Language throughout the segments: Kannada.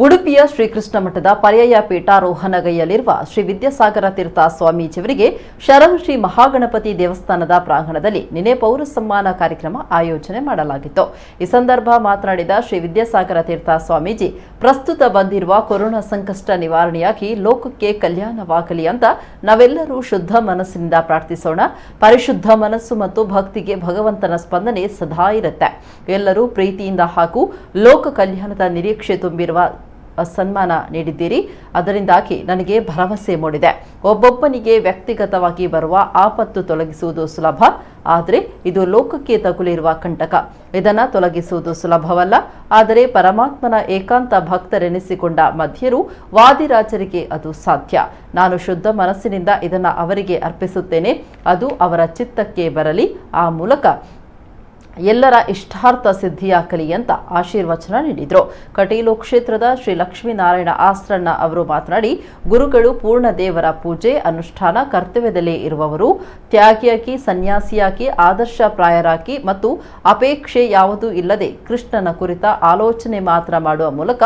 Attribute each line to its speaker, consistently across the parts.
Speaker 1: ಉಡುಪಿಯ ಶ್ರೀಕೃಷ್ಣ ಮಠದ ಪರ್ಯಾಯ ಪೀಠಾರೋಹಣಗೈಯಲ್ಲಿರುವ ಶ್ರೀ ವಿದ್ಯಾಸಾಗರ ತೀರ್ಥ ಸ್ವಾಮೀಜಿಯವರಿಗೆ ಶರಣ ಶ್ರೀ ಮಹಾಗಣಪತಿ ದೇವಸ್ಥಾನದ ಪ್ರಾಂಗಣದಲ್ಲಿ ನಿನ್ನೆ ಪೌರ ಸನ್ಮಾನ ಕಾರ್ಯಕ್ರಮ ಆಯೋಜನೆ ಮಾಡಲಾಗಿತ್ತು. ಈ ಸಂದರ್ಭ ಮಾತನಾಡಿದ ಶ್ರೀ ವಿದ್ಯಾಸಾಗರ ತೀರ್ಥ ಸ್ವಾಮೀಜಿ, ಪ್ರಸ್ತುತ ಬಂದಿರುವ ಕೊರೋನಾ ಸಂಕಷ್ಟ ನಿವಾರಣೆಯಾಗಿ ಲೋಕಕ್ಕೆ ಕಲ್ಯಾಣವಾಗಲಿ ಅಂತ ನಾವೆಲ್ಲರೂ ಶುದ್ಧ ಮನಸ್ಸಿನಿಂದ ಪ್ರಾರ್ಥಿಸೋಣ. ಪರಿಶುದ್ಧ ಮನಸ್ಸು ಮತ್ತು ಭಕ್ತಿಗೆ ಭಗವಂತನ ಸ್ಪಂದನೆ ಸದಾ ಇರುತ್ತೆ. ಎಲ್ಲರೂ ಪ್ರೀತಿಯಿಂದ ಹಾಗೂ ಲೋಕ ಕಲ್ಯಾಣದ ನಿರೀಕ್ಷೆ ತುಂಬಿರುವ ಸನ್ಮಾನ ನೀಡಿದ್ದೀರಿ. ಅದರಿಂದಾಗಿ ನನಗೆ ಭರವಸೆ ಮೂಡಿದೆ. ಒಬ್ಬೊಬ್ಬನಿಗೆ ವ್ಯಕ್ತಿಗತವಾಗಿ ಬರುವ ಆಪತ್ತು ತೊಲಗಿಸುವುದು ಸುಲಭ, ಆದರೆ ಇದು ಲೋಕಕ್ಕೆ ತಗುಲಿರುವ ಕಂಟಕ. ಇದನ್ನು ತೊಲಗಿಸುವುದು ಸುಲಭವಲ್ಲ. ಆದರೆ ಪರಮಾತ್ಮನ ಏಕಾಂತ ಭಕ್ತರೆನಿಸಿಕೊಂಡ ಮಧ್ಯರು ವಾದಿರಾಜರಿಗೆ ಅದು ಸಾಧ್ಯ. ನಾನು ಶುದ್ಧ ಮನಸ್ಸಿನಿಂದ ಇದನ್ನು ಅವರಿಗೆ ಅರ್ಪಿಸುತ್ತೇನೆ. ಅದು ಅವರ ಚಿತ್ತಕ್ಕೆ ಬರಲಿ. ಆ ಮೂಲಕ ಎಲ್ಲರ ಇಷ್ಟಾರ್ಥ ಸಿದ್ಧಿಯಾಗಲಿ ಅಂತ ಆಶೀರ್ವಚನ ನೀಡಿದರು. ಕಟೀಲು ಕ್ಷೇತ್ರದ ಶ್ರೀ ಲಕ್ಷ್ಮೀನಾರಾಯಣ ಆಸ್ರಣ್ಣ ಅವರು ಮಾತನಾಡಿ, ಗುರುಗಳು ಪೂರ್ಣ ದೇವರ ಪೂಜೆ ಅನುಷ್ಠಾನ ಕರ್ತವ್ಯದಲ್ಲೇ ಇರುವವರು. ತ್ಯಾಗಿಯಾಗಿ, ಸನ್ಯಾಸಿಯಾಗಿ, ಆದರ್ಶಪ್ರಾಯರಾಗಿ ಮತ್ತು ಅಪೇಕ್ಷೆ ಯಾವುದೂ ಇಲ್ಲದೆ ಕೃಷ್ಣನ ಕುರಿತ ಆಲೋಚನೆ ಮಾತ್ರ ಮಾಡುವ ಮೂಲಕ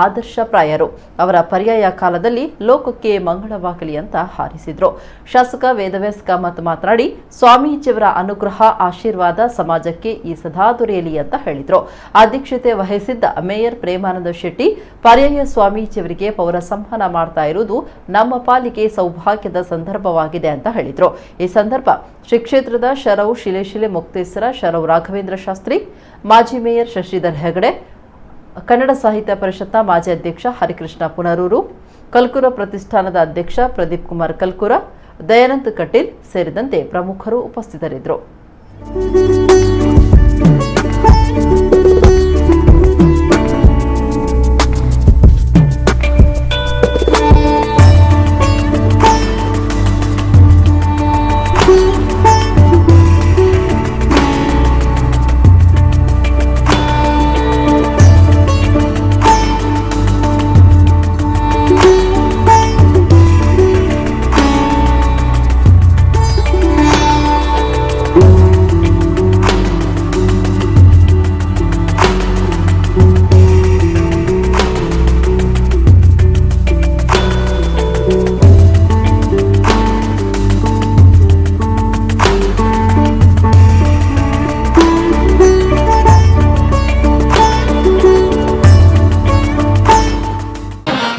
Speaker 1: ಆದರ್ಶಪ್ರಾಯರು. ಅವರ ಪರ್ಯಾಯ ಕಾಲದಲ್ಲಿ ಲೋಕಕ್ಕೆ ಮಂಗಳವಾಗಲಿ ಅಂತ ಹಾರೈಸಿದರು. ಶಾಸಕ ವೇದವ್ಯಾಸ ಕಾಮತ್ ಮಾತನಾಡಿ, ಸ್ವಾಮೀಜಿಯವರ ಅನುಗ್ರಹ ಆಶೀರ್ವಾದ ಸಮಾಜಕ್ಕೆ ಈ ಸದಾ ದೊರೆಯಲಿ ಅಂತ ಹೇಳಿದರು. ಅಧ್ಯಕ್ಷತೆ ವಹಿಸಿದ್ದ ಮೇಯರ್ ಪ್ರೇಮಾನಂದ ಶೆಟ್ಟಿ, ಪರ್ಯಾಯ ಸ್ವಾಮೀಜಿಯವರಿಗೆ ಪೌರ ಸಂವಹನ ಮಾಡ್ತಾ ಇರುವುದು ನಮ್ಮ ಪಾಲಿಗೆ ಸೌಭಾಗ್ಯದ ಸಂದರ್ಭವಾಗಿದೆ ಅಂತ ಹೇಳಿದರು. ಈ ಸಂದರ್ಭ ಶ್ರೀ ಕ್ಷೇತ್ರದ ಶರವು ಶಿಲೆಶಿಲೆ ಮುಕ್ತೇಶ್ವರ ಶರವು ರಾಘವೇಂದ್ರ ಶಾಸ್ತ್ರಿ, ಮಾಜಿ ಮೇಯರ್ ಶಶಿಧರ್ ಹೆಗಡೆ, ಕನ್ನಡ ಸಾಹಿತ್ಯ ಪರಿಷತ್ನ ಮಾಜಿ ಅಧ್ಯಕ್ಷ ಹರಿಕೃಷ್ಣ ಪುನರೂರು, ಕಲ್ಕುರ ಪ್ರತಿಷ್ಠಾನದ ಅಧ್ಯಕ್ಷ ಪ್ರದೀಪ್ ಕುಮಾರ್ ಕಲ್ಕುರ, ದಯಾನಂದ್ ಕಟೀಲ್ ಸೇರಿದಂತೆ ಪ್ರಮುಖರು ಉಪಸ್ಥಿತರಿದ್ದರು.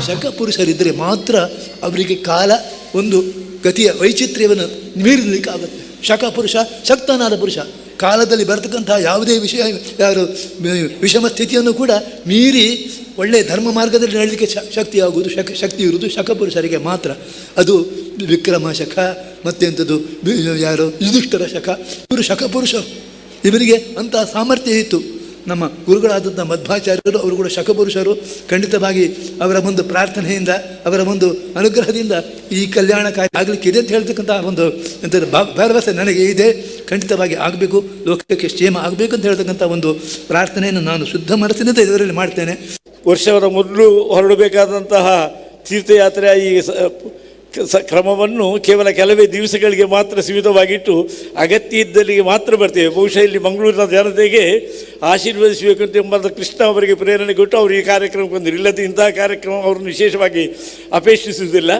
Speaker 2: ಶಕಪುರುಷರಿದ್ದರೆ ಮಾತ್ರ ಅವರಿಗೆ ಕಾಲ ಒಂದು ಗತಿಯ ವೈಚಿತ್ರ್ಯವನ್ನು ಮೀರಲಿಕ್ಕಾಗುತ್ತೆ. ಶಕಪುರುಷ ಶಕ್ತನಾದ ಪುರುಷ ಕಾಲದಲ್ಲಿ ಬರ್ತಕ್ಕಂತಹ ಯಾವುದೇ ವಿಷಮ ಸ್ಥಿತಿಯನ್ನು ಕೂಡ ಮೀರಿ ಒಳ್ಳೆಯ ಧರ್ಮ ಮಾರ್ಗದಲ್ಲಿ ನಡೀಲಿಕ್ಕೆ ಶಕ್ತಿಯಾಗುವುದು ಶಕ್ತಿ ಇರುವುದು ಶಕಪುರುಷರಿಗೆ ಮಾತ್ರ. ಅದು ವಿಕ್ರಮ ಶಕ ಮತ್ತೆಂಥದ್ದು ಯುಧಿಷ್ಠಿರ ಶಕ, ಇವರು ಶಕಪುರುಷರು. ಇವರಿಗೆ ಅಂತಹ ಸಾಮರ್ಥ್ಯ ಇತ್ತು. ನಮ್ಮ ಗುರುಗಳಾದಂಥ ಮಧ್ವಾಚಾರ್ಯರು ಅವರು ಕೂಡ ಶಕಪುರುಷರು. ಖಂಡಿತವಾಗಿ ಅವರ ಒಂದು ಪ್ರಾರ್ಥನೆಯಿಂದ, ಅವರ ಒಂದು ಅನುಗ್ರಹದಿಂದ ಈ ಕಲ್ಯಾಣ ಕಾರ್ಯ ಆಗಲಿಕ್ಕೆ ಇದೆ ಅಂತ ಹೇಳ್ತಕ್ಕಂಥ ಒಂದು ಭರವಸೆ ನನಗೆ ಇದೆ. ಖಂಡಿತವಾಗಿ ಆಗಬೇಕು, ಲೋಕಕ್ಕೆ ಕ್ಷೇಮ ಆಗಬೇಕು ಅಂತ ಹೇಳ್ತಕ್ಕಂಥ ಒಂದು ಪ್ರಾರ್ಥನೆಯನ್ನು ನಾನು ಶುದ್ಧ ಮನಸ್ಸಿನಿಂದ ಇದರಲ್ಲಿ ಮಾಡ್ತೇನೆ.
Speaker 3: ವರ್ಷದ ಮೊದಲು ಹೊರಡಬೇಕಾದಂತಹ ತೀರ್ಥಯಾತ್ರೆಯ ಈ ಕ್ರಮವನ್ನು ಕೇವಲ ಕೆಲವೇ ದಿವಸಗಳಿಗೆ ಮಾತ್ರ ಸೀಮಿತವಾಗಿಟ್ಟು ಅಗತ್ಯ ಇದ್ದಲ್ಲಿಗೆ ಮಾತ್ರ ಬರ್ತೇವೆ. ಬಹುಶಃ ಇಲ್ಲಿ ಮಂಗಳೂರಿನ ಜನತೆಗೆ ಆಶೀರ್ವದಿಸಬೇಕು ಅಂತ ಎಂಬ ಕೃಷ್ಣ ಅವರಿಗೆ ಪ್ರೇರಣೆ ಕೊಟ್ಟು ಅವರು ಈ ಕಾರ್ಯಕ್ರಮಕ್ಕೆ ಬಂದರು. ಇಲ್ಲದೆ ಇಂತಹ ಕಾರ್ಯಕ್ರಮ ಅವರನ್ನು ವಿಶೇಷವಾಗಿ ಅಪೇಕ್ಷಿಸುವುದಿಲ್ಲ.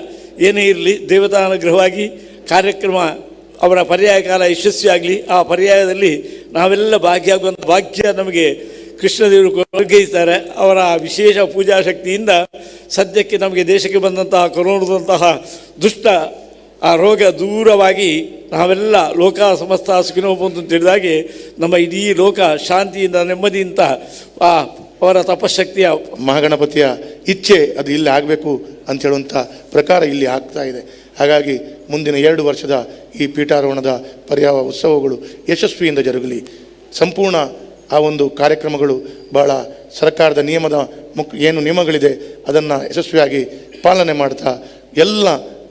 Speaker 3: ಏನೇ ಇರಲಿ, ದೇವತಾನುಗ್ರಹವಾಗಿ ಕಾರ್ಯಕ್ರಮ ಅವರ ಪರ್ಯಾಯ ಕಾಲ ಯಶಸ್ವಿಯಾಗಲಿ. ಆ ಪರ್ಯಾಯದಲ್ಲಿ ನಾವೆಲ್ಲ ಭಾಗಿಯಾಗುವಂಥ ಭಾಗ್ಯ ನಮಗೆ ಕೃಷ್ಣದೇವರು ವರ್ಗೈಸ್ತಾರೆ. ಅವರ ವಿಶೇಷ ಪೂಜಾ ಶಕ್ತಿಯಿಂದ ಸದ್ಯಕ್ಕೆ ನಮಗೆ ದೇಶಕ್ಕೆ ಬಂದಂತಹ ಕೊರೋನಾದಂತಹ ದುಷ್ಟ ಆ ರೋಗ ದೂರವಾಗಿ ನಾವೆಲ್ಲ ಲೋಕ ಸಮಸ್ತ ಸುಖಿನೋ ಬಂತು ಅಂತ ಹೇಳಿದಾಗೆ ನಮ್ಮ ಇಡೀ ಲೋಕ ಶಾಂತಿಯಿಂದ ನೆಮ್ಮದಿಯಿಂದ ಅವರ ತಪಶಕ್ತಿಯ
Speaker 4: ಮಹಾಗಣಪತಿಯ ಇಚ್ಛೆ ಅದು ಇಲ್ಲಿ ಆಗಬೇಕು ಅಂತ ಹೇಳುವಂಥ ಪ್ರಕಾರ ಇಲ್ಲಿ ಆಗ್ತಾ ಇದೆ. ಹಾಗಾಗಿ ಮುಂದಿನ 2 ವರ್ಷದ ಈ ಪೀಠಾರೋಹಣದ ಪರ್ಯಾಯ ಉತ್ಸವಗಳು ಯಶಸ್ವಿಯಿಂದ ಜರುಗಲಿ. ಸಂಪೂರ್ಣ ಆ ಒಂದು ಕಾರ್ಯಕ್ರಮಗಳು ಬಹಳ ಸರ್ಕಾರದ ಏನು ನಿಯಮಗಳಿದೆ ಅದನ್ನು ಯಶಸ್ವಿಯಾಗಿ ಪಾಲನೆ ಮಾಡ್ತಾ ಎಲ್ಲ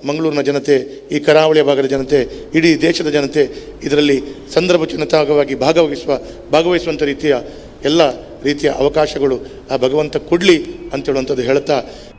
Speaker 4: ಮಂಗಳೂರಿನ ಜನತೆ, ಈ ಕರಾವಳಿಯ ಭಾಗದ ಜನತೆ, ಇಡೀ ದೇಶದ ಜನತೆ ಇದರಲ್ಲಿ ಸಂದರ್ಭೋಚಿತವಾಗಿ ಭಾಗವಹಿಸುವಂಥ ರೀತಿಯ ಎಲ್ಲ ರೀತಿಯ ಅವಕಾಶಗಳು ಆ ಭಗವಂತ ಕೊಡಲಿ ಅಂತೇಳುವಂಥದ್ದು ಹೇಳ್ತಾ